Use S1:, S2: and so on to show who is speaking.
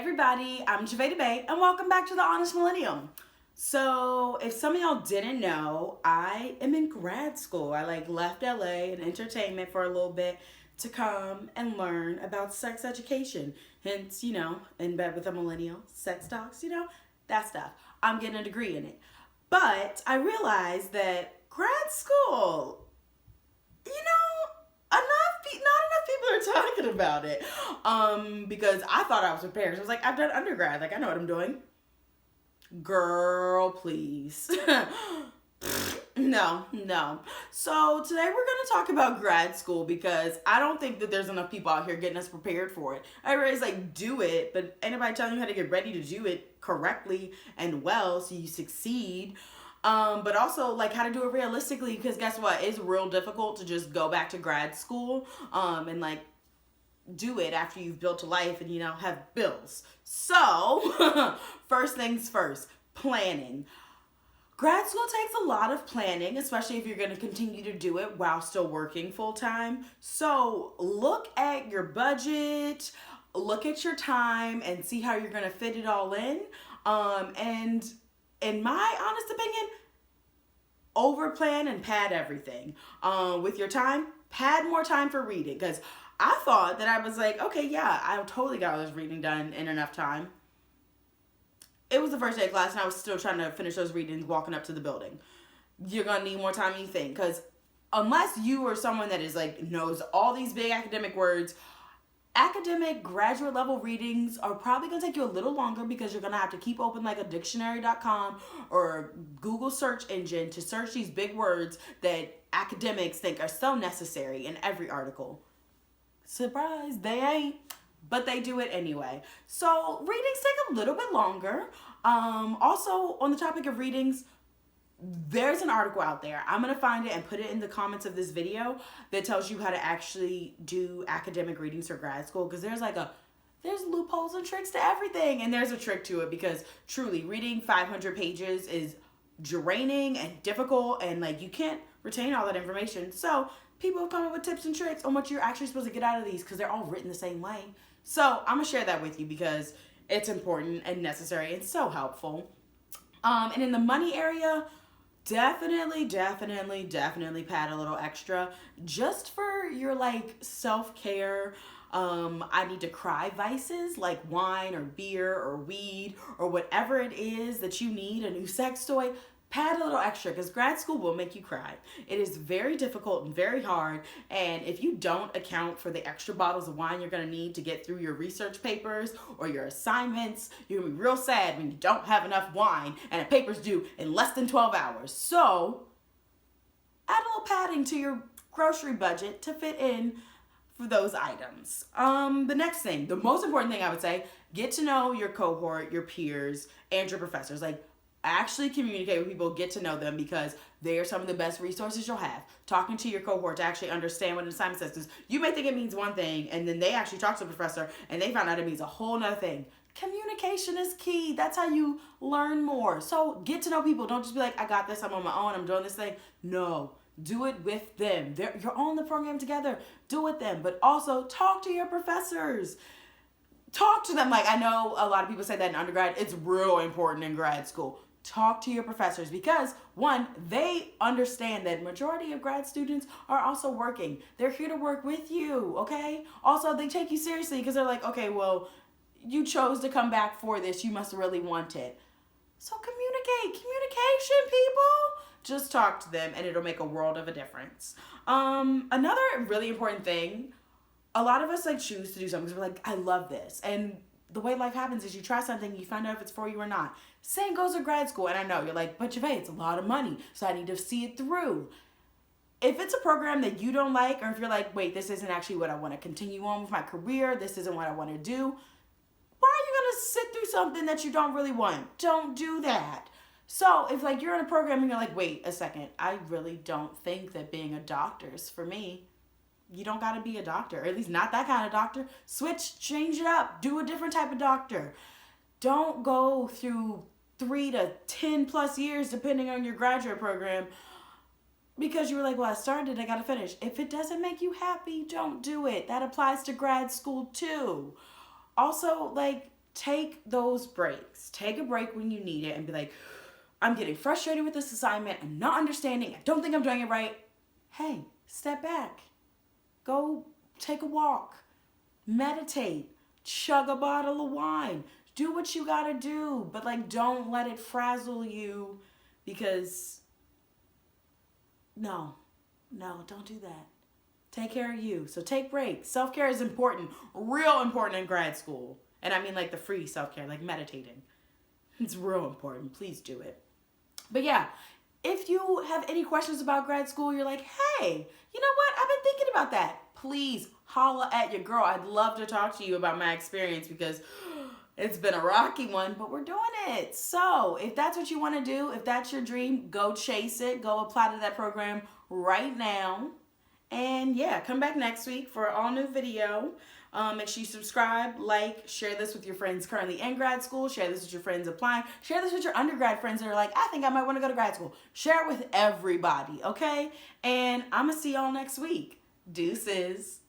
S1: everybody, I'm Javeda Bay and welcome back to the Honest Millennial. So if some of y'all didn't know, I am in grad school. I left LA and entertainment for a little bit to come and learn about sex education. Hence, in bed with a millennial, sex talks, that stuff. I'm getting a degree in it. But I realized that grad school, not enough people are talking about it. Because I thought I was prepared. So I was like, I've done undergrad. I know what I'm doing. Girl, please. No. So today we're going to talk about grad school because I don't think that there's enough people out here getting us prepared for it. Everybody's like, do it, but ain't nobody telling you how to get ready to do it correctly and well so you succeed. But also how to do it realistically, because guess what? It's real difficult to just go back to grad school and do it after you've built a life and have bills. So first things first, planning. Grad school takes a lot of planning, especially if you're going to continue to do it while still working full time. So look at your budget, look at your time, and see how you're going to fit it all in. And in my honest opinion, overplan and pad everything. With your time, pad more time for reading, because I thought that I was like, okay, yeah, I totally got all this reading done in enough time. It was the first day of class and I was still trying to finish those readings walking up to the building. You're going to need more time than you think, because unless you are someone that is knows all these big academic words, academic graduate level readings are probably going to take you a little longer, because you're going to have to keep open a dictionary.com or Google search engine to search these big words that academics think are so necessary in every article. Surprise, they ain't, but they do it anyway. So readings take a little bit longer. Also, on the topic of readings, there's an article out there. I'm going to find it and put it in the comments of this video that tells you how to actually do academic readings for grad school, because there's loopholes and tricks to everything, and there's a trick to it, because truly reading 500 pages is draining and difficult, and you can't retain all that information. So people have come up with tips and tricks on what you're actually supposed to get out of these, because they're all written the same way. So I'm going to share that with you because it's important and necessary and so helpful. And in the money area, definitely pad a little extra just for your self-care. I need to cry vices like wine or beer or weed or whatever it is that you need, a new sex toy. Pad a little extra, because grad school will make you cry. It is very difficult and very hard, and if you don't account for the extra bottles of wine you're going to need to get through your research papers or your assignments, you're going to be real sad when you don't have enough wine and a paper's due in less than 12 hours. So add a little padding to your grocery budget to fit in for those items. The next thing, the most important thing I would say, get to know your cohort, your peers, and your professors. Actually communicate with people, get to know them, because they are some of the best resources you'll have. Talking to your cohort to actually understand what an assignment says, because you may think it means one thing, and then they actually talk to the professor, and they found out it means a whole nother thing. Communication is key. That's how you learn more. So get to know people. Don't just be like, I got this, I'm on my own, I'm doing this thing. No, do it with them. You're on the program together. Do it with them. But also talk to your professors. Talk to them. I know a lot of people say that in undergrad. It's real important in grad school. Talk to your professors, because one, they understand that majority of grad students are also working. They're here to work with you, okay? Also, they take you seriously because they're like, okay, well, you chose to come back for this. You must really want it. So communication, people. Just talk to them and it'll make a world of a difference. Another really important thing, a lot of us choose to do something because we're like, I love this. And the way life happens is you try something, you find out if it's for you or not. Same goes to grad school. And I know you're like, but Javay, it's a lot of money, so I need to see it through. If it's a program that you don't like, or if you're like, wait, this isn't actually what I want to continue on with my career, this isn't what I want to do, why are you going to sit through something that you don't really want? Don't do that. So if you're in a program and you're like, wait a second, I really don't think that being a doctor is for me. You don't got to be a doctor, or at least not that kind of doctor. Switch, change it up, do a different type of doctor. Don't go through 3 to 10 plus years, depending on your graduate program, because you were like, well, I started, I got to finish. If it doesn't make you happy, don't do it. That applies to grad school too. Also, take those breaks. Take a break when you need it and be like, I'm getting frustrated with this assignment. I'm not understanding. I don't think I'm doing it right. Hey, step back. Go take a walk. Meditate. Chug a bottle of wine. Do what you gotta do. But like, don't let it frazzle you, because no, don't do that. Take care of you. So take breaks. Self-care is important. Real important in grad school. And I mean like the free self-care, like meditating. It's real important. Please do it. But yeah, if you have any questions about grad school, you're like, hey, you know what? I've been thinking about that. Please holla at your girl. I'd love to talk to you about my experience, because it's been a rocky one, but we're doing it. So if that's what you want to do, if that's your dream, go chase it. Go apply to that program right now. And yeah, come back next week for an all new video. Make sure you subscribe, like, share this with your friends currently in grad school. Share this with your friends applying. Share this with your undergrad friends that are like, I think I might want to go to grad school. Share it with everybody, okay? And I'm going to see y'all next week. Deuces.